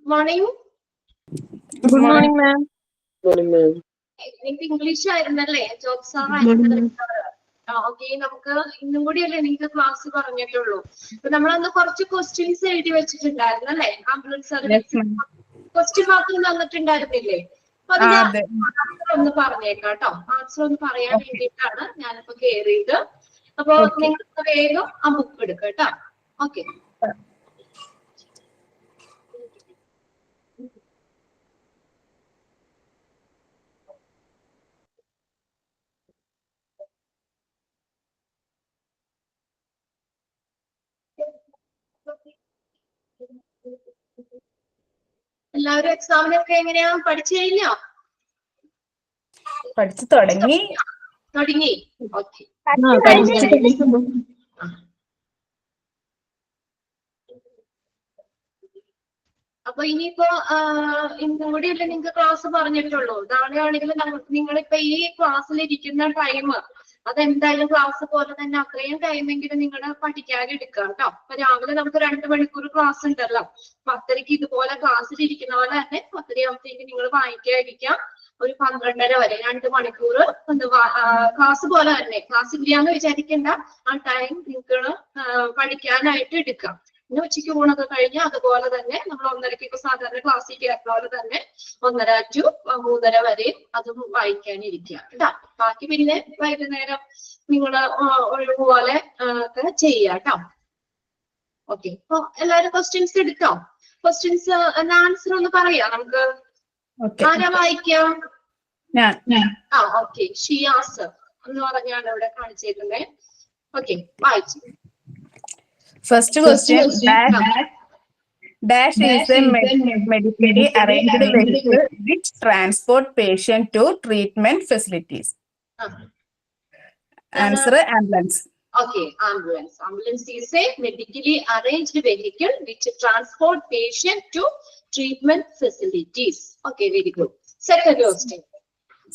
morning. Good morning, ma'am. Morning, ma'am. നിങ്ങൾക്ക് ഇംഗ്ലീഷ് ആയിരുന്നല്ലേ? Job sir ആയിരുന്നല്ലേ? ഓക്കെ, നമുക്ക് ഇന്നും കൂടിയല്ലേ നിങ്ങൾക്ക് ക്ലാസ് പറഞ്ഞിട്ടുള്ളൂ. അപ്പൊ നമ്മളന്ന് കുറച്ച് ക്വസ്റ്റ്യൻസ് എഴുതി വെച്ചിട്ടുണ്ടായിരുന്നു അല്ലേ? ആംബുലൻസ് ക്വസ്റ്റ്യൻ മാത്രം തന്നിട്ടുണ്ടായിരുന്നില്ലേ? അപ്പൊ അതിന്റെ ആൻസർ ഒന്ന് പറഞ്ഞേക്കാം കേട്ടോ. ആൻസർ ഒന്ന് പറയാൻ വേണ്ടിയിട്ടാണ് ഞാനിപ്പോ കയറിയത്. അപ്പൊ നിങ്ങൾക്ക് വേഗം ആ ബുക്ക് എടുക്കാം കേട്ടോ. ഓക്കെ. എല്ലാവരും എക്സാമിനൊക്കെ എങ്ങനെയാ? പഠിച്ചു കഴിഞ്ഞോ? പഠിച്ചു തുടങ്ങി. ഓക്കെ. അപ്പൊ ഇനിയിപ്പോ ഇന്നും കൂടിയല്ലേ നിങ്ങൾക്ക് ക്ലാസ് പറഞ്ഞിട്ടുള്ളൂ. നാളെയാണെങ്കിലും നിങ്ങളിപ്പോ ഈ ക്ലാസ്സിൽ ഇരിക്കുന്ന ടൈം അതെന്തായാലും ക്ലാസ് പോലെ തന്നെ അത്രയും ടൈമെങ്കിലും നിങ്ങൾ പഠിക്കാൻ എടുക്കാം കേട്ടോ. അപ്പൊ രാവിലെ നമുക്ക് 2 മണിക്കൂർ ക്ലാസ് ഉണ്ടല്ലോ. 10:30 ഇതുപോലെ ക്ലാസ്സിൽ ഇരിക്കുന്ന പോലെ തന്നെ 10:30 ആകുമ്പോഴത്തേക്ക് നിങ്ങൾ വായിക്കാതിരിക്കാം. ഒരു 12:30 വരെ 2 മണിക്കൂർ ക്ലാസ് പോലെ തന്നെ. ക്ലാസ് ഇല്ലാന്ന് വിചാരിക്കേണ്ട, ആ ടൈം നിങ്ങൾ പഠിക്കാനായിട്ട് എടുക്കാം. പിന്നെ ഉച്ചയ്ക്ക് ഊണൊക്കെ കഴിഞ്ഞ് അതുപോലെ തന്നെ നമ്മൾ 1:30 സാധാരണ ക്ലാസ്സിൽ കയറുന്ന പോലെ തന്നെ 1:30 to 3:30 വരെ അതും വായിക്കാനിരിക്കുക കേട്ടോ. ബാക്കി പിന്നെ വൈകുന്നേരം നിങ്ങൾ ഒഴിവുപോലെ ഒക്കെ ചെയ്യാം കേട്ടോ. ഓക്കെ, അപ്പൊ എല്ലാരും ക്വസ്റ്റ്യൻസ് എടുക്കാം. ക്വസ്റ്റ്യൻസ് ആൻസർ ഒന്ന് പറയാം നമുക്ക്. ആരാ വായിക്കാം? ഓക്കെ, ഷിയാസ് എന്ന് പറഞ്ഞാണ് ഇവിടെ കാണിച്ചേക്കുന്നത്. ഓക്കെ, വായിച്ചു. First question, dash is a medically arranged vehicle which transport patient to treatment facilities. Answer, ambulance. Okay, ambulance. Ambulance is a medically arranged vehicle which transport patient to treatment facilities. Okay, very good.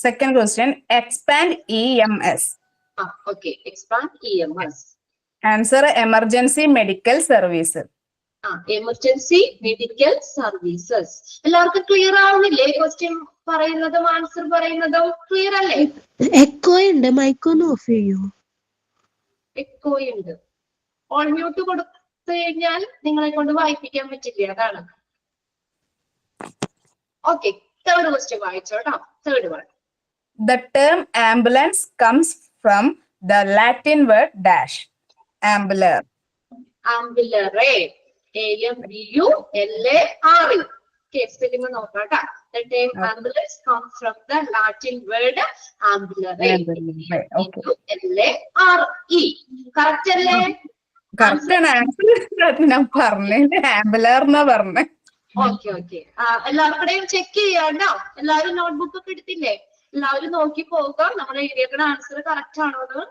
Second question, expand EMS. Okay, expand EMS. Answer, emergency medical service. Emergency medical services. എല്ലാവർക്കും clear ആവുന്നില്ലേ? Question പറയുന്നതും answer പറയുന്നതും clear അല്ലേ? Echo ഉണ്ട്, മൈക്കൊന്ന് of ചെയ്യൂ. Echo ഉണ്ട്. On mute കൊടുത്തു കഴിഞ്ഞാൽ നിങ്ങളെ കൊണ്ട് വായിപ്പിക്കാൻ പറ്റില്ല, അതാണ്. Okay, third question വായിച്ചോട്ടോ. Third one. The term ambulance comes from the Latin word dash. Ambulare. Ambulare. AMBULARE. Okay, spelling നോക്കാട്ടോ. The term ambulance comes from the Latin word ambulare. AMBULARE. Correct അല്ലേ? Correct ആണ്. ഞാൻ പറഞ്ഞില്ലേ, ആംബുലർ എന്നാ പറഞ്ഞേ. Okay okay, എല്ലാവർക്കും check ചെയ്യാണ്ടോ? എല്ലാവരും notebook ഒക്കെ എടുത്തില്ലേ? എല്ലാവരും നോക്കി പോവുക. നമ്മൾ എഴുതിയേക്കുന്ന ആൻസർ കറക്റ്റ് ആണോ എന്ന്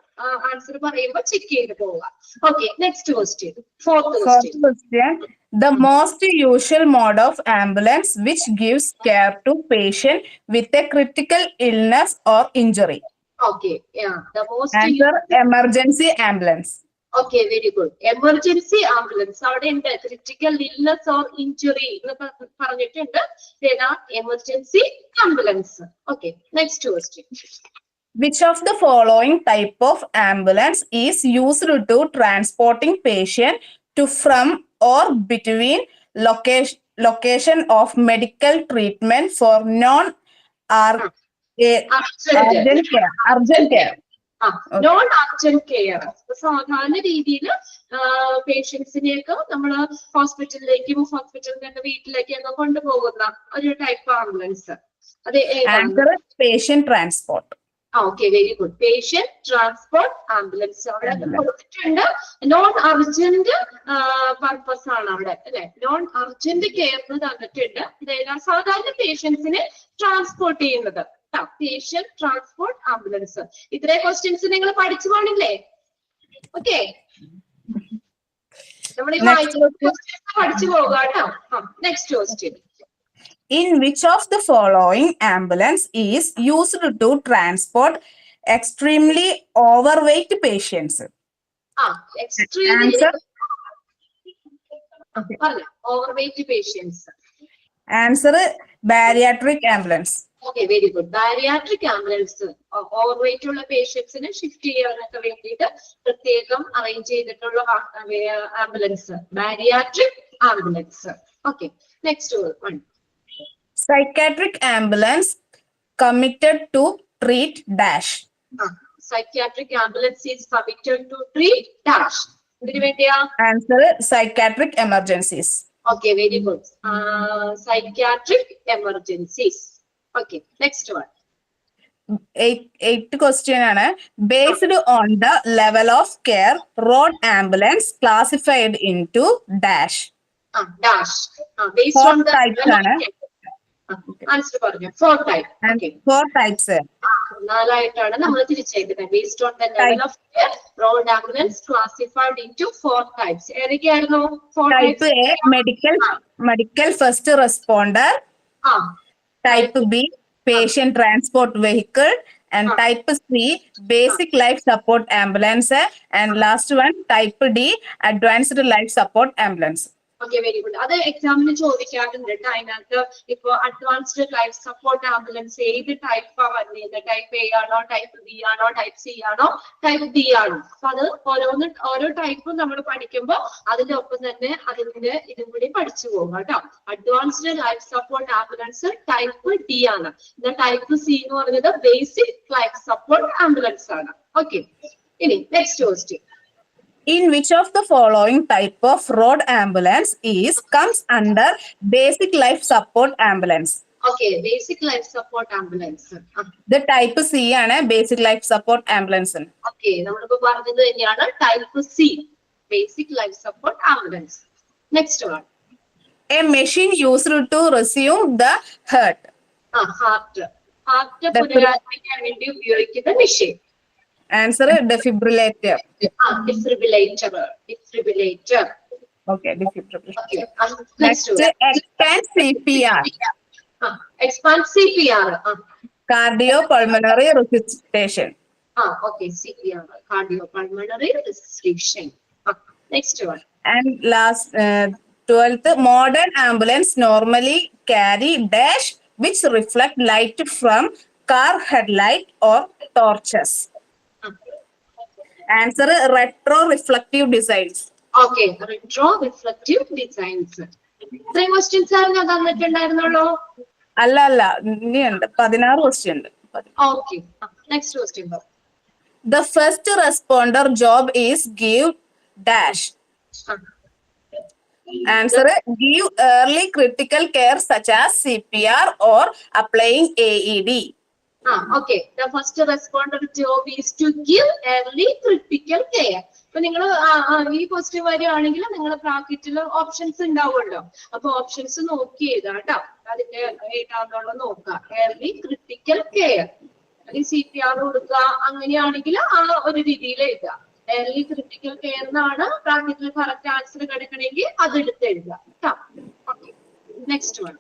ആൻസർ പറയുമ്പോൾ ചെക്ക് ചെയ്ത് പോവുക. Okay, next question. Fourth question. The most usual mode of ambulance which gives care to patient with a critical illness or injury. Okay, yeah, the most. Answer, emergency ambulance. Okay, very good. Emergency ambulance. അവിടെ ഉണ്ട് critical illness or injury എന്ന് പറഞ്ഞിട്ടുണ്ട്. Emergency ambulance. Okay, next question. Which of the following type of ambulance is used to transporting patient to from or between location of medical treatment for urgent care? Non urgent care. സാധാരണ രീതിയിൽ പേഷ്യൻസിനെയൊക്കെ നമ്മള് ഹോസ്പിറ്റലിലേക്കും ഹോസ്പിറ്റലിന്റെ വീട്ടിലേക്കൊക്കെ കൊണ്ടുപോകുന്ന ഒരു type ambulance. അത് patient transport. Okay, very good. Patient transport ambulance അവിടെ കൊടുത്തിട്ടുണ്ട്. Non urgent purpose ആണ് അവിടെ അല്ലെ. നോൺ അർജന്റ് കെയർ എന്ന് തന്നിട്ടുണ്ട്. സാധാരണ പേഷ്യൻസിനെ ട്രാൻസ്പോർട്ട് ചെയ്യുന്നത്. Patient transport ambulance. ഇത്രയും ക്വസ്റ്റ്യൻസ് നിങ്ങൾ പഠിച്ചു പോണില്ലേ? ഓക്കെ, നമ്മൾ പഠിച്ചു പോകുക കേട്ടോ. Next question. In which of the following ambulance is used to transport extremely overweight patients? Extremely overweight patients. Answer bariatric ambulance. Okay, very good. Bariatric ambulance, overweight ഉള്ള പേഷ്യൻസിനെ shift ചെയ്യാനൊക്കെ വേണ്ടിയിട്ട് പ്രത്യേകം അറേഞ്ച് ചെയ്തിട്ടുള്ള ambulance, bariatric ambulance. Okay, next one. Psychiatric ambulance committed to treat dash. Psychiatric ambulance is committed to treat dash. ഇതിനു വേണ്ടിയാ? Answer psychiatric emergencies. Okay, very good. Psychiatric emergencies. Okay, next one. Eighth question ആണ്. Based on the level of care, road ambulance classified into dash. Dash. Based Four on the types ആണ്. Answer പറഞ്ഞു. 4 types. Okay. 4 types. 4 ആയിട്ടാണ് നമ്മൾ തിരിച്ചേക്കുന്നത്. Based on the level of care, road ambulance classified into 4 types. ഏതൊക്കെയായിരുന്നു 4 Type types? A medical first responder. Type B patient transport vehicle, and type C basic life support ambulance, and last one type D advanced life support ambulance. Okay, very good. അത് എക്സാമിന് ചോദിക്കാറുണ്ട് കേട്ടോ. അതിനകത്ത് ഇപ്പൊ advanced life support ambulance ഏത് type ആ വരുന്നത്? Type A ആണോ, ടൈപ്പ് ബി ആണോ, ടൈപ്പ് സി ആണോ, ടൈപ്പ് ഡി ആണോ? അപ്പൊ അത് ഓരോ ടൈപ്പും നമ്മൾ പഠിക്കുമ്പോൾ അതിന്റെ ഒപ്പം തന്നെ അതിന്റെ ഇതും കൂടി പഠിച്ചു പോകും കേട്ടോ. Advanced life support ambulance type D ആണ്. ടൈപ്പ് സി എന്ന് പറയുന്നത് ബേസിക് ലൈഫ് സപ്പോർട്ട് ആംബുലൻസ് ആണ്. ഓക്കെ, ഇനി next question. In which of the following type of road ambulance comes under basic life support ambulance? Okay, basic life support ambulance. The type C ആണ് basic life support ambulance. Okay, നമ്മളിപ്പോ പറഞ്ഞത് തന്നെയാണ് type C, basic life support ambulance. Next one. A machine used to resume the heart. Heart പുനരാരംഭിക്കാൻ വേണ്ടി ഉപയോഗിക്കുന്ന machine. Answer defibrillator. Defibrillator. Okay, defibrillator. Okay. Next, expand CPR. Expand CPR. Cardiopulmonary resuscitation. Okay, CPR. Cardiopulmonary resuscitation. Next one. And last, 12th, modern ambulance normally carry dash which reflect light from car headlight or torches. Answer retro-reflective designs. Okay, retro-reflective designs. 3 questions are ഞാൻ തന്നിട്ടുണ്ടായിരുന്നുള്ളൂ. അല്ല ഇനിയുണ്ട് 16 question ഉണ്ട്. Okay, next question. The first responder job is give dash. Answer give early critical care such as CPR or applying AED. Okay, the first responder job is to give early critical care. അപ്പൊ നിങ്ങൾ ഈ question വരികയാണെങ്കിൽ നിങ്ങളുടെ ബ്രാക്കറ്റിൽ options ഉണ്ടാവുമല്ലോ. അപ്പൊ options നോക്കി എഴുതാം കേട്ടോ. അതിന്റെ ഏതാണെന്നുള്ളത് നോക്കാം. early critical care, CPR കൊടുക്കുക, അങ്ങനെയാണെങ്കിൽ ആ ഒരു രീതിയിൽ എഴുതാം. early critical care എന്നാണ് ബ്രാക്കറ്റിൽ കറക്റ്റ് ആൻസർ കിടക്കണമെങ്കിൽ അതെടുത്ത് എഴുതാം കേട്ടോ. Okay, next one.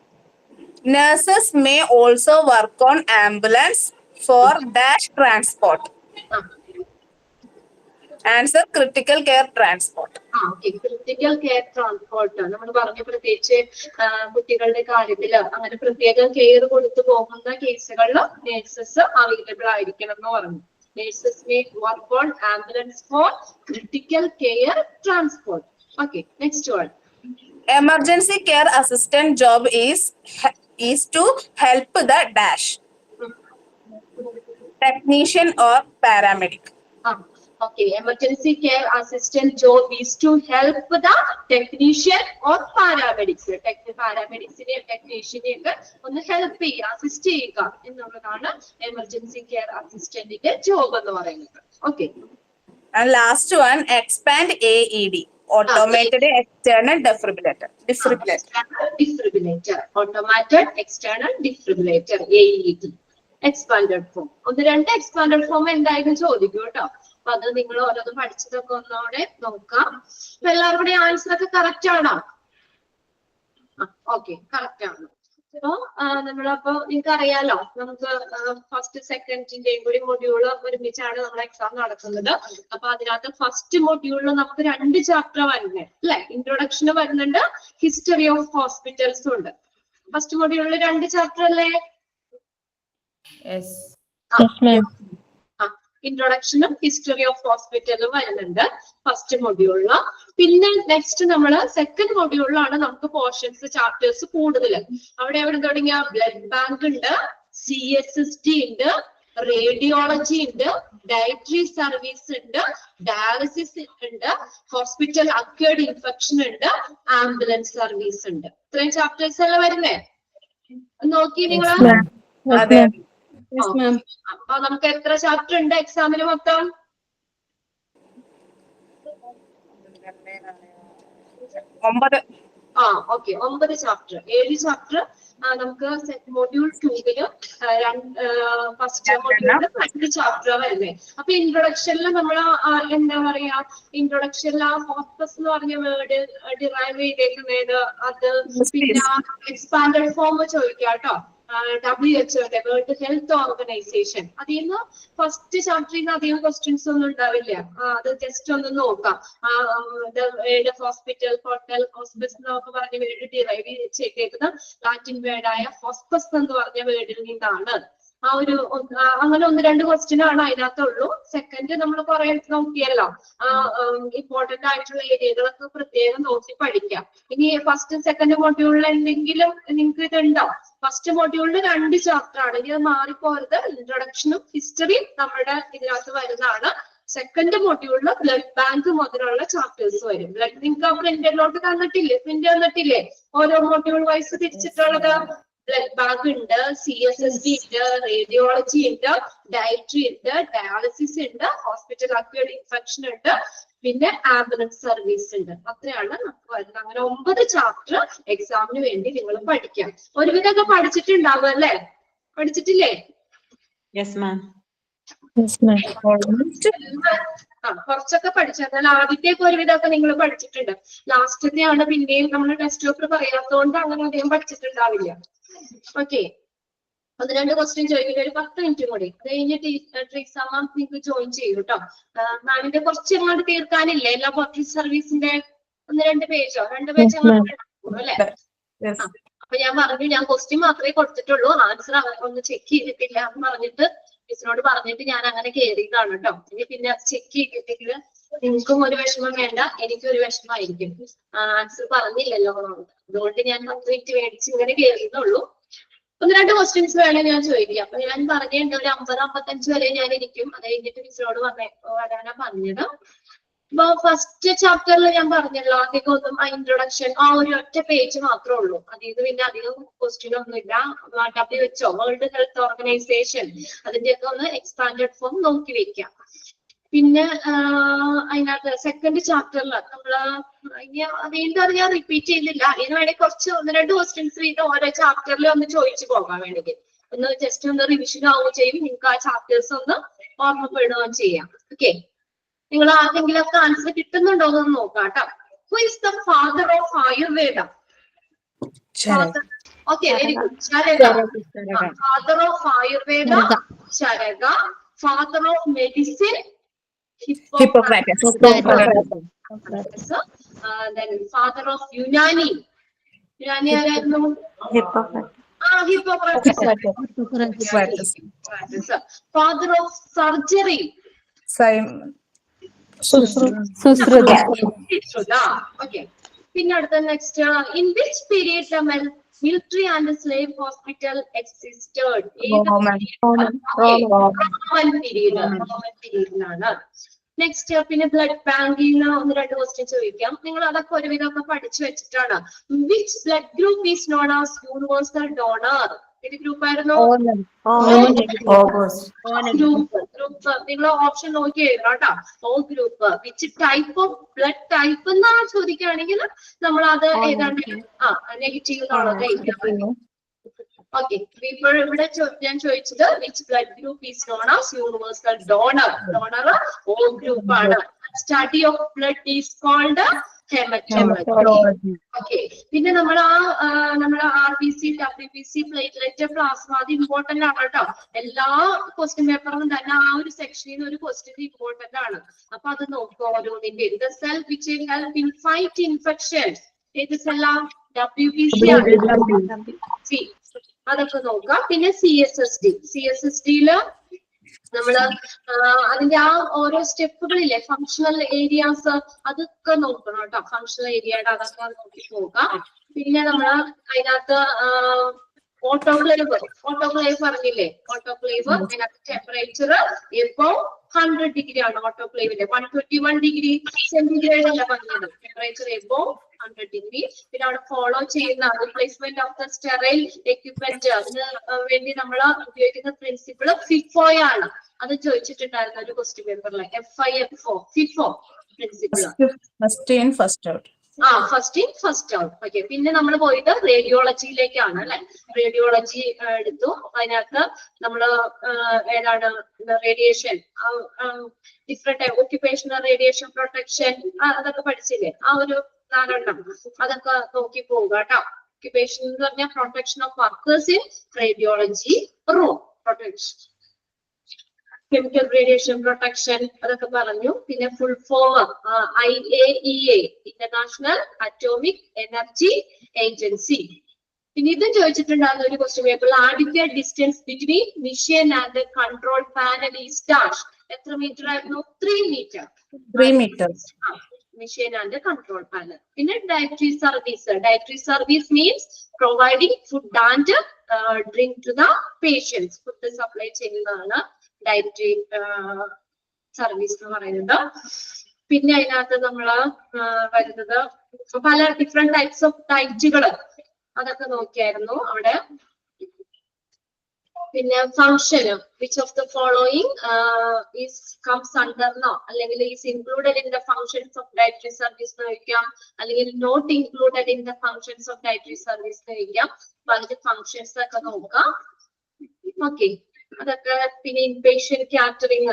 Nurses may also work on ambulance for dash transport. Answer critical care transport. Okay, critical care transport. നമ്മൾ പറഞ്ഞു പ്രത്യേകിച്ച് കുട്ടികളുടെ കാര്യത്തിൽ അങ്ങനെ പ്രത്യേക കെയർ കൊടുത്തു പോകുന്ന കേസുകളിൽ നേഴ്സസ് അവൈലബിൾ ആയിരിക്കണം എന്ന് പറഞ്ഞു. Nurses may work on ambulance for critical care transport. Okay, next one. Emergency care assistant job is to help the dash. Technician or paramedic. Okay, emergency care assistant job is to help the technician or paramedics. Paramedicsനെ technicianനെ ഒക്കെ ഒന്ന് help ചെയ്യുക, assist ചെയ്യുക എന്നുള്ളതാണ് emergency care അസിസ്റ്റന്റിന്റെ job എന്ന് പറയുന്നത്. Okay, and last one, expand AED, automated external defibrillator. Defibrillator, automated external defibrillator, AED. Expanded form. 1-2 expanded form എന്തായാലും ചോദിക്കും കേട്ടോ. അപ്പൊ അത് നിങ്ങൾ ഓരോന്ന് പഠിച്ചതൊക്കെ ഒന്നോടെ നോക്കാം. അപ്പൊ എല്ലാവരുടെ ആൻസർ ഒക്കെ കറക്റ്റ് ആണോ? ഓക്കെ, കറക്റ്റ് ആണ്. അപ്പൊ നമ്മളപ്പോ നിങ്ങൾക്ക് അറിയാലോ, നമുക്ക് ഫസ്റ്റ് സെക്കൻഡിന്റെയും കൂടി മൊഡ്യൂള് ഒരുമിച്ചാണ് നമ്മുടെ എക്സാം നടക്കുന്നത്. അപ്പൊ അതിനകത്ത് ഫസ്റ്റ് മൊഡ്യൂളിൽ നമുക്ക് 2 ചാപ്റ്റർ വരുന്നത് അല്ലെ. ഇൻട്രൊഡക്ഷന് വരുന്നുണ്ട്, ഹിസ്റ്ററി ഓഫ് ഹോസ്പിറ്റൽസും ഉണ്ട്. ഫസ്റ്റ് മൊഡ്യൂളിൽ 2 ചാപ്റ്റർ അല്ലേ? Yes. ഇൻട്രൊഡക്ഷനും ഹിസ്റ്ററി ഓഫ് ഹോസ്പിറ്റലും വരുന്നുണ്ട് ഫസ്റ്റ് മൊഡ്യൂളില്. പിന്നെ നെക്സ്റ്റ് നമ്മള് സെക്കൻഡ് മൊഡ്യൂളിലാണ് നമുക്ക് പോർഷൻസ് ചാപ്റ്റേഴ്സ് കൂടുതൽ. അവിടെ തുടങ്ങിയ ബ്ലഡ് ബാങ്ക് ഉണ്ട്, CSST ഉണ്ട്, റേഡിയോളജി ഉണ്ട്, ഡയറ്ററി സർവീസ് ഉണ്ട്, ഡയാലിസിസ് ഉണ്ട്, ഹോസ്പിറ്റൽ അക്വേർഡ് ഇൻഫെക്ഷൻ ഉണ്ട്, ആംബുലൻസ് സർവീസ് ഉണ്ട്. ഇത്രയും ചാപ്റ്റേഴ്സ് അല്ലേ വരുന്നേ? നോക്കി നിങ്ങള്. അപ്പൊ നമുക്ക് എത്ര ചാപ്റ്റർ ഉണ്ട് എക്സാമിന് മൊത്തം? 9. Okay, 9 chapter. 7 ചാപ്റ്റർ നമുക്ക് മൊഡ്യൂൾ 2 ഫസ്റ്റ് മൊഡ്യൂളിൽ 2 ചാപ്റ്റർ വരുന്നേ. അപ്പൊ ഇൻട്രൊഡക്ഷനിൽ നമ്മൾ എന്താ പറയാ, ഇൻട്രൊഡക്ഷനിൽ ആ ഹോസ്പസ് എന്ന് പറഞ്ഞ വേർഡ് ഡിറൈവ് ചെയ്തേക്കുന്നത് അത്. പിന്നെ എക്സ്പാൻഡഡ് ഫോം ചോദിക്കാം കേട്ടോ. WHO world health organisation. അതിൽ നിന്ന് ഫസ്റ്റ് ചാപ്റ്ററിൽ നിന്ന് അധികം ക്വസ്റ്റ്യൻസ് ഒന്നും ഉണ്ടാവില്ല. അത് ജസ്റ്റ് ഒന്ന് നോക്കാം. ഹോസ്പിറ്റൽ, ഹോട്ടൽ, ഹോസ്പിറ്റൽ എന്നൊക്കെ പറഞ്ഞ വേർഡ് ഡിറൈവ് ചെയ്തേക്കുന്ന ലാറ്റിൻ വേർഡായ ഹോസ്പസ് എന്ന് പറഞ്ഞ വേർഡിൽ നിന്നാണ്. അങ്ങനെ 1-2 ക്വസ്റ്റ്യൻ ആണ് അതിനകത്തുള്ളൂ. സെക്കൻഡ് നമ്മൾ കുറെ നോക്കിയല്ലോ. ഇമ്പോർട്ടന്റ് ആയിട്ടുള്ള ഏരിയകളൊക്കെ പ്രത്യേകം നോക്കി പഠിക്കാം. ഇനി ഫസ്റ്റ് സെക്കൻഡ് മൊഡ്യൂളിൽ എന്തെങ്കിലും നിങ്ങൾക്ക് ഇതുണ്ടോ? ഫസ്റ്റ് മൊഡ്യൂളിൽ 2 ചാപ്റ്റർ ആണ്. ഇനി അത് മാറിപ്പോരുത്. ഇൻട്രൊഡക്ഷനും ഹിസ്റ്ററിയും നമ്മുടെ ഇതിനകത്ത് വരുന്നതാണ്. സെക്കൻഡ് മൊഡ്യൂളിൽ ബ്ലഡ് ബാങ്ക് മുതലുള്ള ചാപ്റ്റേഴ്സ് വരും. ബ്ലഡ് നിങ്ങൾക്ക് പ്രിന്റിലോട്ട് തന്നിട്ടില്ലേ ഓരോ മൊഡ്യൂൾ വൈസ് തിരിച്ചിട്ടുള്ളത്? ബ്ലഡ് ബാങ്ക് ഉണ്ട്, CSST ഉണ്ട്, റേഡിയോളജി ഉണ്ട്, ഡയറ്ററി ഉണ്ട്, ഡയാലിസിസ് ഉണ്ട്, ഹോസ്പിറ്റൽ അക്വേർഡ് ഇൻഫെക്ഷൻ ഉണ്ട്, പിന്നെ ആംബുലൻസ് സർവീസ് ഉണ്ട്. അത്രയാണ് നമുക്ക് വരുന്നത്. അങ്ങനെ 9 ചാപ്റ്റർ എക്സാമിന് വേണ്ടി നിങ്ങൾ പഠിക്കാം. ഒരുവിധമൊക്കെ പഠിച്ചിട്ടുണ്ടാവും അല്ലേ? പഠിച്ചിട്ടില്ലേ? കുറച്ചൊക്കെ പഠിച്ചാൽ ആദ്യത്തേക്ക് ഒരുവിധമൊക്കെ നിങ്ങൾ പഠിച്ചിട്ടുണ്ട്. ലാസ്റ്റത്തെയാണ് പിന്നെയും നമ്മൾ ടെസ്റ്റ് പേപ്പർ പറയാത്തതുകൊണ്ട് അങ്ങനെ അധികം പഠിച്ചിട്ടുണ്ടാവില്ല. ഓക്കെ, 1-2 ക്വസ്റ്റ്യൻ ചോദിക്കുന്നത് ഒരു 10 മിനിറ്റ് കൂടി. അത് കഴിഞ്ഞിട്ട് ട്രീസ മാം നിങ്ങൾക്ക് ജോയിൻ ചെയ്യും കേട്ടോ. മാമിന്റെ കുറച്ച് ഇങ്ങോട്ട് തീർക്കാനില്ലേ എല്ലാ പബ്ലിക് സർവീസിന്റെ 1-2 പേജോ 2 പേജ് അല്ലേ? അപ്പൊ ഞാൻ പറഞ്ഞു, ഞാൻ ക്വസ്റ്റ്യൻ മാത്രമേ കൊടുത്തിട്ടുള്ളൂ, ആൻസർ ഒന്ന് ചെക്ക് ചെയ്തിട്ടില്ല എന്ന് പറഞ്ഞിട്ട് മിസ്സിനോട് പറഞ്ഞിട്ട് ഞാൻ അങ്ങനെ കയറിയതാണ് കേട്ടോ. ഇനി പിന്നെ ചെക്ക് ചെയ്തിട്ടെങ്കിൽ നിങ്ങൾക്കും ഒരു വിഷമം വേണ്ട, എനിക്കും ഒരു വിഷമമായിരിക്കും. ആൻസർ പറഞ്ഞില്ലല്ലോ, അതുകൊണ്ട് ഞാൻ 10 മിനിറ്റ് മേടിച്ച് ഇങ്ങനെ കയറിയെന്നുള്ളൂ. 1-2 ക്വസ്റ്റ്യൻസ് വേണേ ഞാൻ ചോദിക്കാം. അപ്പൊ ഞാൻ പറഞ്ഞിട്ടുണ്ട് ഒരു 50-55 വരെ ഞാൻ ഇരിക്കും. അത് കഴിഞ്ഞിട്ട് മിസ്സിനോട് വരാനാ പറഞ്ഞത്. അപ്പൊ ഫസ്റ്റ് ചാപ്റ്ററിൽ ഞാൻ പറഞ്ഞല്ലോ, അധികം ഒന്നും ഇൻട്രൊഡക്ഷൻ ഒരു ഒറ്റ പേജ് മാത്രമേ ഉള്ളൂ. അതിൽ പിന്നെ അധികം ക്വസ്റ്റ്യൻ ഒന്നുമില്ല. WHO വേൾഡ് ഹെൽത്ത് ഓർഗനൈസേഷൻ അതിന്റെയൊക്കെ ഒന്ന് എക്സ്പാൻഡഡ് ഫോം നോക്കി വെക്കാം. പിന്നെ അതിനകത്ത് സെക്കൻഡ് ചാപ്റ്ററിൽ നമ്മള് വീണ്ടും അത് ഞാൻ റിപ്പീറ്റ് ചെയ്യുന്നില്ല. അതിന് വേണമെങ്കിൽ കുറച്ച് 1-2 ക്വസ്റ്റ്യൻസ് വീണ്ടും ഓരോ ചാപ്റ്ററിൽ ഒന്ന് ചോദിച്ചു പോകാൻ വേണമെങ്കിൽ ഒന്ന് ജസ്റ്റ് ഒന്ന് റിവിഷൻ ആവുകയും ചെയ്യും. നിങ്ങൾക്ക് ആ ചാപ്റ്റേഴ്സ് ഒന്ന് ഓർമ്മപ്പെടുകയും ചെയ്യാം. ഓക്കെ, നിങ്ങൾ ആർക്കെങ്കിലൊക്കെ ആൻസർ കിട്ടുന്നുണ്ടോ എന്ന് നോക്കാം കേട്ടോ. Who is the father of Ayurveda? Okay, very good. Charaka. Father of Ayurveda Charaka. Father of medicine Hippocrates. Then father of Unani ആരായിരുന്നു? Hippocrates. Father of surgery Sushruta. Okay, പിന്നെ അടുത്ത next, in which period the military and slave hospital existed? Roman period. Next പിന്നെ blood ബാങ്കിൽ നിന്ന് 1-2 question ചോദിക്കാം. നിങ്ങൾ അതൊക്കെ ഒരുവിധമൊക്കെ പഠിച്ചു വെച്ചിട്ടാണ്. Which blood group is known as universal donor? ഏത് ഗ്രൂപ്പ് ആയിരുന്നു? ഗ്രൂപ്പ്. നിങ്ങൾ ഓപ്ഷൻ നോക്കി എഴുതണം കേട്ടോ. O group. Which type of blood type എന്നാ ചോദിക്കുകയാണെങ്കിൽ നമ്മൾ അത് ഏതാണ്ട് നെഗറ്റീവ് എന്നുള്ളത് എഴുതാം. ഓക്കെ, ഇപ്പോൾ ഇവിടെ ഞാൻ ചോദിച്ചത് which blood group is known as universal donor? Donor O group ആണ്. Study of blood is called haematology. Okay, പിന്നെ നമ്മൾ നമ്മുടെ RBC, WBC, പ്ലേറ്റ്ലെറ്റ്, പ്ലാസ്മ അത് ഇമ്പോർട്ടന്റ് ആണ് കേട്ടോ. എല്ലാ ക്വസ്റ്റ്യൻ പേപ്പറിലും തന്നെ ആ ഒരു സെക്ഷനിൽ നിന്ന് ഒരു ക്വസ്റ്റ്യൻ ഇമ്പോർട്ടന്റ് ആണ്. അപ്പൊ അത് നോക്കുക ഓരോന്നിന്റെ. The cell which help in fight infection. ഏത് സെല്ലാ? WBC അതൊക്കെ നോക്കാം. പിന്നെ CSSD-യില് നമ്മള് അതിന്റെ ആ ഓരോ സ്റ്റെപ്പുകളില്ലേ, ഫങ്ഷണൽ ഏരിയാസ് അതൊക്കെ നോക്കണം കേട്ടോ. ഫങ്ഷണൽ ഏരിയയുടെ അതൊക്കെ നോക്കി പോകാം. പിന്നെ നമ്മള് അതിനകത്ത് ഓട്ടോക്ലേവ് പറഞ്ഞില്ലേ, ഓട്ടോക്ലേവ് അതിനകത്ത് ടെമ്പറേച്ചർ എബോ 100 ഡിഗ്രി ആണ്. ഓട്ടോക്ലേവിന്റെ 121 ഡിഗ്രി സെന്റിഗ്രേഡ് അല്ല പറഞ്ഞത്, ടെമ്പറേച്ചർ എബോ 100 ഡിഗ്രി. പിന്നെ അവിടെ ഫോളോ ചെയ്യുന്ന replacement of the sterile equipment, അതിന് വേണ്ടി നമ്മൾ ഉപയോഗിക്കുന്ന പ്രിൻസിപ്പിൾ FIFO ആണ്. അത് ചോദിച്ചിട്ടുണ്ടായിരുന്നു ഒരു ക്വസ്റ്റ്യൻ പേപ്പറിൽ. FIFO principle. First in first out. Okay. പിന്നെ നമ്മൾ പോയത് റേഡിയോളജിയിലേക്കാണ് അല്ലെ. റേഡിയോളജി എടുത്തു. അതിനകത്ത് നമ്മള് ഏതാണ് radiation, different occupational radiation protection അതൊക്കെ പഠിച്ചില്ലേ, ആ ഒരു 4 എണ്ണം അതൊക്കെ നോക്കി പോവുക കേട്ടോ. ഓക്യുപേഷൻ എന്ന് പറഞ്ഞാൽ protection of workers in radiology room, protection chemical radiation protection അതൊക്കെ പറഞ്ഞു. പിന്നെ full form IAEA, international atomic energy agency. പിന്നെ ഇതും ചോദിച്ചിട്ടുണ്ടാകുന്ന ഒരു ക്വസ്റ്റ്യൻ പേപ്പറിൽ, adequate distance between mission and control panel is dash. എത്ര മീറ്റർ ആയിരുന്നു? 3 metre. Mission and control panel. പിന്നെ dietary service means providing food and drink to the patients. Food supply ചെയ്യുന്നതാണ് dietary service എന്ന് പറയുന്നത്. പിന്നെ അതിനകത്ത് നമ്മള് വരുന്നത് പല ഡിഫറെന്റ് ടൈപ്സ് ഓഫ് ഡയറ്റുകള് അതൊക്കെ നോക്കിയായിരുന്നു അവിടെ. പിന്നെ function, which of the following is comes under no, അല്ലെങ്കിൽ is included in the functions of dietary service എന്ന് ചോദിക്കാം, അല്ലെങ്കിൽ not included in the functions of dietary service എന്ന് ചോദിക്കാം. അപ്പൊ അതിന്റെ ഫംഗ്ഷൻസ് ഒക്കെ നോക്കാം. ഓക്കെ, അതൊക്കെ. പിന്നെ ഇൻപേഷ്യന്റ് കാറ്ററിംഗ്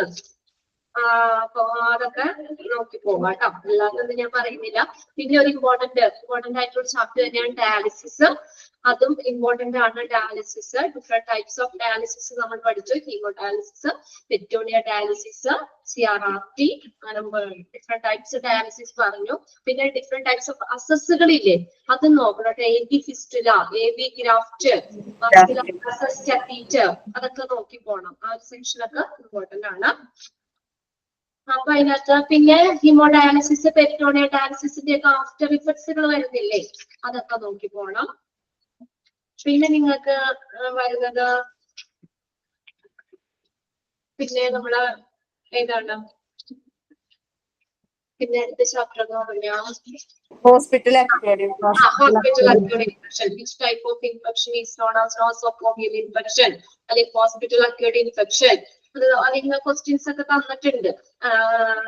അതൊക്കെ നോക്കി പോകാം കേട്ടോ. അല്ലാതൊന്നും ഞാൻ പറയുന്നില്ല. പിന്നെ ഒരു ഇമ്പോർട്ടന്റ് ആയിട്ടുള്ള ചാപ്റ്റർ തന്നെയാണ് ഡയാലിസിസ്. അതും ഇമ്പോർട്ടന്റ് ആണ്. Dialysis, different types of dialysis നമ്മൾ പഠിച്ചു. ഹീമോഡയാലിസിസ്, പെരിറ്റോണിയ ഡയാലിസിസ്, CRRT, അങ്ങനെ ഡിഫറെന്റ് ടൈപ്സ് ഡയാലിസിസ് പറഞ്ഞു. പിന്നെ ഡിഫറെന്റ് ടൈപ്സ് ഓഫ് അസസ്സുകളില്ലേ, അത് നോക്കണം. AV fistula, AV graft, catheter അതൊക്കെ നോക്കി പോകണം. ആ ഒരു സെക്ഷനൊക്കെ ഇമ്പോർട്ടന്റ് ആണ്. അപ്പൊ അതിനകത്ത് പിന്നെ ഹീമോഡയാലിസിസ്, പെരിറ്റോണിയ ഡയാലിസിസിന്റെ ഒക്കെ ആഫ്റ്റർ ഇഫക്ട്സുകൾ വരുന്നില്ലേ, അതൊക്കെ നോക്കി പോകണം. പിന്നെ നിങ്ങൾക്ക് വരുന്നത് പിന്നെ നമ്മള് ഏതാണ്, പിന്നെ അടുത്ത ചാപ്റ്റർ എന്ന് പറഞ്ഞാൽ hospital infection. Which type of infection is known as nosocomial infection, അല്ലെങ്കിൽ ഹോസ്പിറ്റൽ അക്വേർഡ് ഇൻഫെക്ഷൻ. അതിന്റെ ക്വസ്റ്റ്യൻസ് ഒക്കെ തന്നിട്ടുണ്ട്.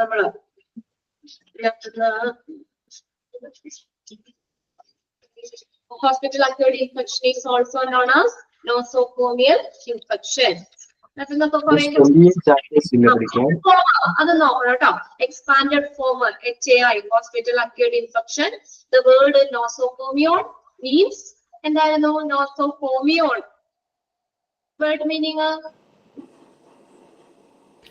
നമ്മള് hospital acquired infection is also known as nosocomial infection. അത് നോക്കണം കേട്ടോ. Expanded form HAI, hospital acquired infection. The word nosocomial means എന്തായിരുന്നു? nosocomial word meaning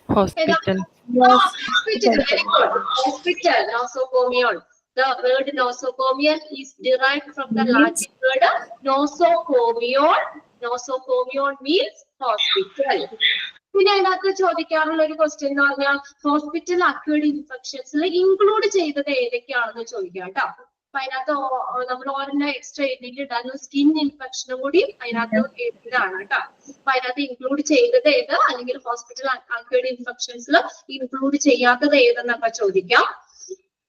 hospital. Very good. Hospital, nosocomial. The word nosocomial is derived from the Latin word nosocomion. Nosocomion means hospital. പിന്നെ അതിനകത്ത് ചോദിക്കാറുള്ള ഒരു question എന്ന് പറഞ്ഞാൽ hospital acquired ഇൻഫെക്ഷൻസിൽ include ചെയ്തത് ഏതൊക്കെയാണെന്ന് ചോദിക്കാം കേട്ടോ. അപ്പൊ അതിനകത്ത് നമ്മൾ ഒരെണ്ണം എക്സ്ട്രാ എഴുതിയിട്ടാണ് സ്കിൻ ഇൻഫെക്ഷനും കൂടി അതിനകത്ത് എഴുതിയതാണ് കേട്ടോ. അപ്പൊ അതിനകത്ത് ഇൻക്ലൂഡ് ചെയ്തത് ഏത്, അല്ലെങ്കിൽ ഹോസ്പിറ്റൽ അക്വേർഡ് ഇൻഫെക്ഷൻസിൽ ഇൻക്ലൂഡ് ചെയ്യാത്തത് ഏതെന്നൊക്കെ ചോദിക്കാം.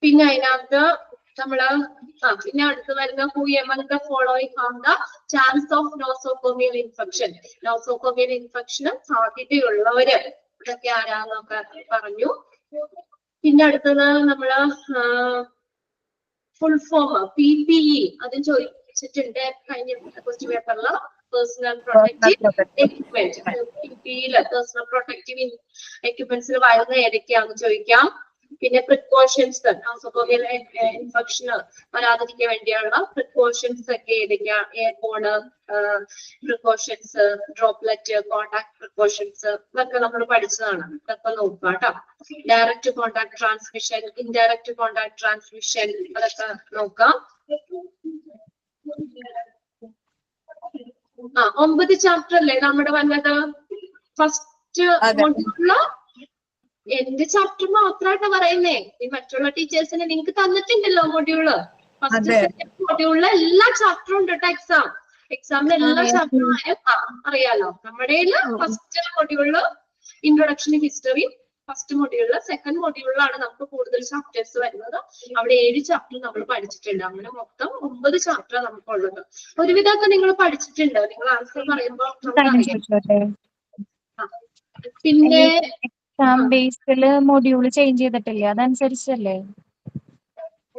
പിന്നെ അതിനകത്ത് നമ്മള് പിന്നെ അടുത്ത് വരുന്ന who among the following have the chance of nosocomial infection. nosocomial infection സാധ്യതയുള്ളവര് ഇതൊക്കെ ആരാന്നൊക്കെ പറഞ്ഞു. പിന്നെ അടുത്തത് നമ്മള് ഫുൾ ഫോം PPE അതും ചോദിച്ചിട്ടുണ്ട് കഴിഞ്ഞ ക്വസ്റ്റ്യൻ പേപ്പറില്. Personal protective equipment, PPE personal protective എക്യുപ്മെന്റ്സിൽ വരുന്ന ഏതൊക്കെയാണെന്ന് ചോദിക്കാം. പിന്നെ പ്രിക്കോഷൻസ്, നോസോകോമിയൽ ഇൻഫെക്ഷൻ വരാതിരിക്കാൻ വേണ്ടിയുള്ള പ്രിക്കോഷൻസ് ഒക്കെ ഏതൊക്കെയാ? Airborne precautions, droplet, contact precautions ഇതൊക്കെ നമ്മൾ പഠിച്ചതാണ്. ഇതൊക്കെ നോക്കുക കേട്ടോ. Direct contact transmission, indirect contact transmission അതൊക്കെ നോക്കാം. 9 ചാപ്റ്റർ അല്ലേ നമ്മുടെ വന്നത്? ഫസ്റ്റ് അതെ. മോഡ്യൂളില് എന്റെ ചാപ്റ്റർ മാത്രമായിട്ട് പറയുന്നേ. ഈ മറ്റുള്ള ടീച്ചേഴ്സിന് നിങ്ങൾക്ക് തന്നിട്ടുണ്ടല്ലോ മോഡ്യൂള്. ഫസ്റ്റ് അതെ. സെക്കൻഡ് മോഡ്യൂളില് എല്ലാ ചാപ്റ്ററും ഉണ്ട് കേട്ടോ. എക്സാമിന് എല്ലാ ചാപ്റ്ററും അറിയാലോ. നമ്മുടെ ഫസ്റ്റ് മോഡ്യൂളില് ഇൻട്രൊഡക്ഷൻ ഹിസ്റ്ററി, ഫസ്റ്റ് മോഡ്യൂളില്. സെക്കൻഡ് മോഡ്യൂളിലാണ് നമുക്ക് കൂടുതൽ ചാപ്റ്റേഴ്സ് വരുന്നത്. അവിടെ 7 ചാപ്റ്റർ നമ്മൾ പഠിച്ചിട്ടുണ്ട്. അങ്ങനെ മൊത്തം 9 ചാപ്റ്റർ നമുക്കുള്ളത്. ഒരുവിധമൊക്കെ നിങ്ങൾ പഠിച്ചിട്ടുണ്ട്. നിങ്ങൾ ആൻസർ പറയുമ്പോൾ നമുക്കറിയാം. പിന്നെ എക്സാം ബേസില് മൊഡ്യൂള് ചേഞ്ച് ചെയ്തിട്ടില്ലേ? അതനുസരിച്ചല്ലേ?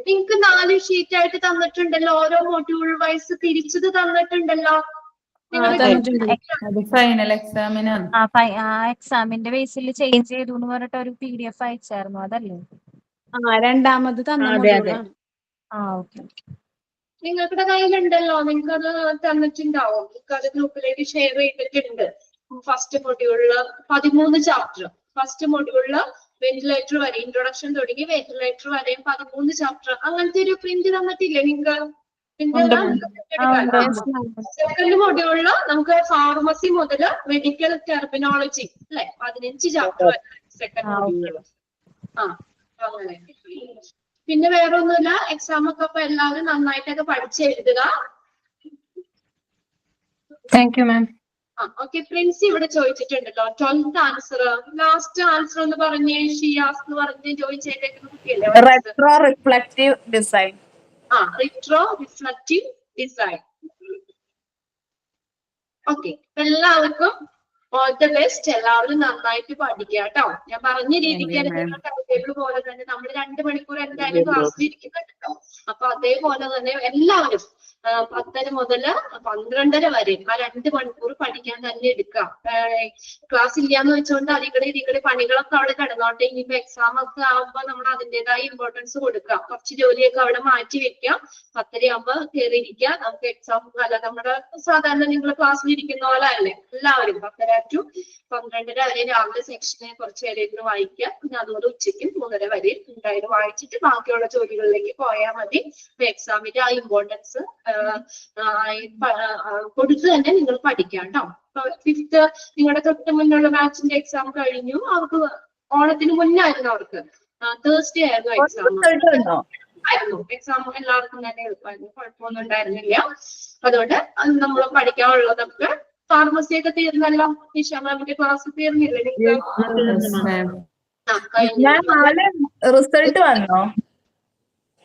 നിങ്ങൾക്ക് 4 ഷീറ്റ് ആയിട്ട് തന്നിട്ടുണ്ടല്ലോ. ഓരോ മൊഡ്യൂൾ വൈസ് തിരിച്ചത് തന്നിട്ടുണ്ടല്ലോ. ഫൈനൽ എക്സാമിനാണ്. ആ എക്സാമിന്റെ ബേസിൽ ചേഞ്ച് ചെയ്തു എന്ന് പറഞ്ഞിട്ട് ഒരു PDF അയച്ചായിരുന്നു, അതല്ലേ? രണ്ടാമത് തന്ന മൊഡ്യൂളാണ്. ഓക്കെ. നിങ്ങളുടെ കയ്യിലുണ്ടല്ലോ, നിങ്ങൾക്കത് തന്നിട്ടുണ്ടാവും. നിങ്ങൾക്കത് ഗ്രൂപ്പിലേക്ക് ഷെയർ ചെയ്തിട്ടുണ്ട്. ഫസ്റ്റ് മൊഡ്യൂളില് 13 ചാപ്റ്റർ. ഫസ്റ്റ് മൊഡ്യൂളില് വെന്റിലേറ്റർ വരെ, ഇൻട്രൊഡക്ഷൻ തുടങ്ങി വെന്റിലേറ്റർ വരെയും 13 ചാപ്റ്റർ. അങ്ങനത്തെ ഒരു പ്രിന്റ് തന്നിട്ടില്ലേ നിങ്ങൾക്ക്? സെക്കൻഡ് മൊഡ്യൂളില് നമുക്ക് ഫാർമസി മുതല് മെഡിക്കൽ ടെർമിനോളജി അല്ലെ 15 ചാപ്റ്റർ വരെ സെക്കൻഡ് മൊഡ്യൂളില്. അങ്ങനെ. പിന്നെ വേറെ ഒന്നുമില്ല. എക്സാം ഒക്കെ അപ്പൊ എല്ലാവരും നന്നായിട്ടൊക്കെ പഠിച്ചെഴുതുക. Thank you ma'am. ഓക്കെ. പ്രിൻസി ഇവിടെ ചോദിച്ചിട്ടുണ്ടല്ലോ 12th ആൻസർ. ലാസ്റ്റ് ആൻസർ എന്ന് പറഞ്ഞേ, ഷിയാസ് എന്ന് പറഞ്ഞ് ജോയിൻ ചെയ്തേക്കുന്ന കുട്ടിയല്ലേ? Retro reflective design. Retro reflective design. Okay. എല്ലാവർക്കും ഓൾ ദ ബെസ്റ്റ്. എല്ലാവരും നന്നായിട്ട് പഠിക്കുക കേട്ടോ. ഞാൻ പറഞ്ഞ രീതിക്ക് നിങ്ങൾ ടൈം ടേബിൾ പോലെ തന്നെ നമ്മൾ 2 മണിക്കൂർ എന്തായാലും ക്ലാസ്സിൽ ഇരിക്കുന്നുണ്ട് കേട്ടോ. അപ്പൊ അതേപോലെ തന്നെ എല്ലാവരും 10 മുതൽ 12:30 വരെ ആ 2 മണിക്കൂർ പഠിക്കാൻ തന്നെ എടുക്കാം. ക്ലാസ് ഇല്ലാന്ന് വെച്ചുകൊണ്ട് അതിക്കടെ പണികളൊക്കെ അവിടെ കിടന്നോട്ടെ. ഇനിയിപ്പോ എക്സാം ഒക്കെ ആവുമ്പോ നമ്മൾ അതിൻ്റെതായ ഇമ്പോർട്ടൻസ് കൊടുക്കാം. കുറച്ച് ജോലിയൊക്കെ അവിടെ മാറ്റി വെക്കാം. 10:30 ആകുമ്പോ കയറിയിരിക്കാം. നമുക്ക് എക്സാം അല്ല, നമ്മുടെ സാധാരണ നിങ്ങൾ ക്ലാസ്സിൽ ഇരിക്കുന്ന പോലെ അല്ലേ എല്ലാവരും 10:30 to 12:30 വരെ രാവിലെ സെക്ഷനെ കുറച്ച് നേരം വായിക്കുക. പിന്നെ അതുപോലെ ഉച്ചയ്ക്കും 3:30 വരെ എന്തായാലും വായിച്ചിട്ട് ബാക്കിയുള്ള ജോലികളിലേക്ക് പോയാൽ മതി. എക്സാമിന്റെ ആ ഇമ്പോർട്ടൻസ് കൊടുത്ത് തന്നെ നിങ്ങൾ പഠിക്കാം കേട്ടോ. 5th നിങ്ങളുടെ തൊട്ട് മുന്നുള്ള ബാച്ചിന്റെ എക്സാം കഴിഞ്ഞു. അവർക്ക് ഓണത്തിന് മുന്നായിരുന്നു. അവർക്ക് തേഴ്സ്ഡേ ആയിരുന്നു എക്സാം. എല്ലാവർക്കും തന്നെ എളുപ്പമായിരുന്നു. കുഴപ്പമൊന്നും ഉണ്ടായിരുന്നില്ല. അതുകൊണ്ട് നമ്മൾ പഠിക്കാനുള്ളതൊക്കെ. ഫാർമസി ഒക്കെ തീർന്നല്ലോ. നിഷാമിന്റെ ക്ലാസ് തീർന്നില്ലേ? റിസൾട്ട് വന്നോ?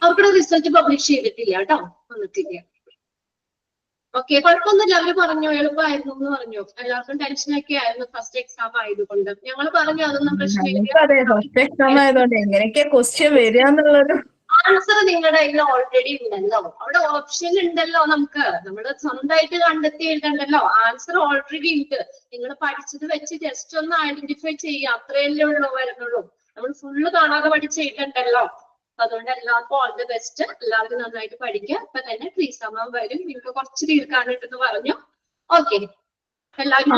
അവരുടെ റിസൾട്ട് പബ്ലിഷ് ചെയ്തിട്ടില്ല കേട്ടോ. വന്നിട്ടില്ല. ഓക്കെ. കുഴപ്പമൊന്നുമില്ല. അവര് പറഞ്ഞു എളുപ്പമായിരുന്നു എന്ന് പറഞ്ഞു. എല്ലാവർക്കും ടെൻഷനൊക്കെ ആയിരുന്നു ഫസ്റ്റ് എക്സാം ആയതുകൊണ്ട്. ഞങ്ങൾ പറഞ്ഞു അതൊന്നും പ്രശ്നമില്ല. എങ്ങനെയൊക്കെയാ ക്വസ്റ്റ്യൻ വരിക എന്നുള്ളത് ആൻസർ നിങ്ങളുടെ കയ്യിൽ ഓൾറെഡി ഉണ്ടല്ലോ. അവിടെ ഓപ്ഷൻ ഉണ്ടല്ലോ. നമ്മൾ സ്വന്തമായിട്ട് കണ്ടെത്തി എഴുതണ്ടല്ലോ. ആൻസർ ഓൾറെഡി ഉണ്ട്. നിങ്ങൾ പഠിച്ചത് വെച്ച് ജസ്റ്റ് ഒന്ന് ഐഡന്റിഫൈ ചെയ്യുക. അത്രയല്ലേ വരുന്നുള്ളൂ. നമ്മൾ ഫുള്ള് കാണാതെ പഠിച്ച് എഴുതണ്ടല്ലോ. അതുകൊണ്ട് എല്ലാവർക്കും ഓൾ ദി ബെസ്റ്റ്. എല്ലാവരും നന്നായിട്ട് പഠിക്കുക. ഇപ്പൊ തന്നെ ട്രീസമ്മ വരും. നിങ്ങൾക്ക് കുറച്ച് തീർക്കാനുണ്ടെന്ന് പറഞ്ഞു. ഓക്കെ. എല്ലാവരും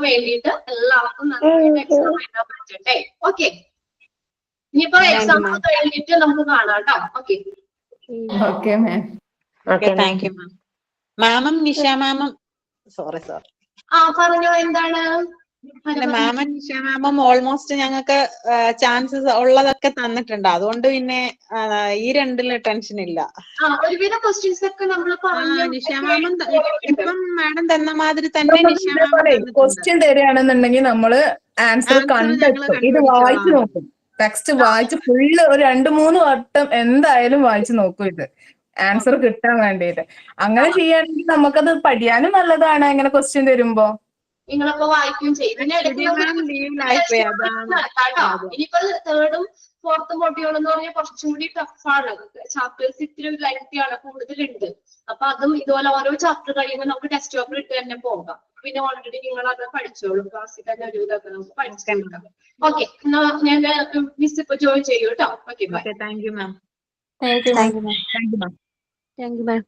വേണ്ടിയിട്ട് എല്ലാവർക്കും നന്നായിട്ട് എക്സാം എഴുതാൻ പറ്റട്ടെ. ഓക്കെ. ഇനിയിപ്പോ എക്സാം കഴിഞ്ഞിട്ട് നമുക്ക് കാണാം കേട്ടോ. Okay. Okay ma'am. Okay. Thank you ma'am. മാമും നിഷ മാമും സോറി പറഞ്ഞോ. എന്താണ്? മാമും നിഷ മാമും ഓൾമോസ്റ്റ് ഞങ്ങൾക്ക് ചാൻസസ് ഉള്ളതൊക്കെ തന്നിട്ടുണ്ട്. അതുകൊണ്ട് പിന്നെ ഈ 2 ടെൻഷൻ ഇല്ല. ഒരുവിധ ക്വസ്റ്റ്യൻസ് ഒക്കെ നമ്മൾ നിഷ മാമും ഇപ്പം മാഡം തന്ന മാതിരി തന്നെ നിഷ ക്വസ്റ്റ്യൻ തരികയാണെന്നുണ്ടെങ്കിൽ നമ്മള് ആൻസർ കണ്ടെത്തും. ഇത് വായിച്ചു നോക്കും. ടെക്സ്റ്റ് വായിച്ച് ഫുള്ള് ഒരു 2-3 വട്ടം എന്തായാലും വായിച്ചു നോക്കും. ഇത് ആൻസർ കിട്ടാൻ വേണ്ടിയിട്ട്. അങ്ങനെ ചെയ്യുകയാണെങ്കിൽ നമുക്കത് പഠിക്കാനും നല്ലതാണ്. അങ്ങനെ ക്വസ്റ്റ്യൻ തരുമ്പോ നിങ്ങളൊക്കെ വായിക്കുകയും ചെയ്യും. ഇനിയിപ്പോ 3rd, 4th മൊഡ്യൂൾ എന്ന് പറഞ്ഞാൽ കുറച്ചും കൂടി ടഫാണ്. ചാപ്റ്റേഴ്സ് ഇത്തിരി ലെങ്തി ആണ്, കൂടുതലുണ്ട്. അപ്പൊ അതും ഇതുപോലെ ഓരോ ചാപ്റ്റർ കഴിയുമ്പോൾ നമുക്ക് ടെസ്റ്റ് പേപ്പർ ഇട്ട് തന്നെ പോകാം. പിന്നെ ഓൾറെഡി നിങ്ങൾ അത് പഠിച്ചോളൂ. ക്ലാസ്സിൽ തന്നെ ഒരു ഇതൊക്കെ നമുക്ക് പഠിച്ചെടുക്കാം. ഓക്കെ. എന്നാ ഞാൻ മിസ് ഇപ്പൊ ജോയിൻ ചെയ്യൂ കേട്ടോ. Okay. Bye. Thank you ma'am. Thank you, ma'am.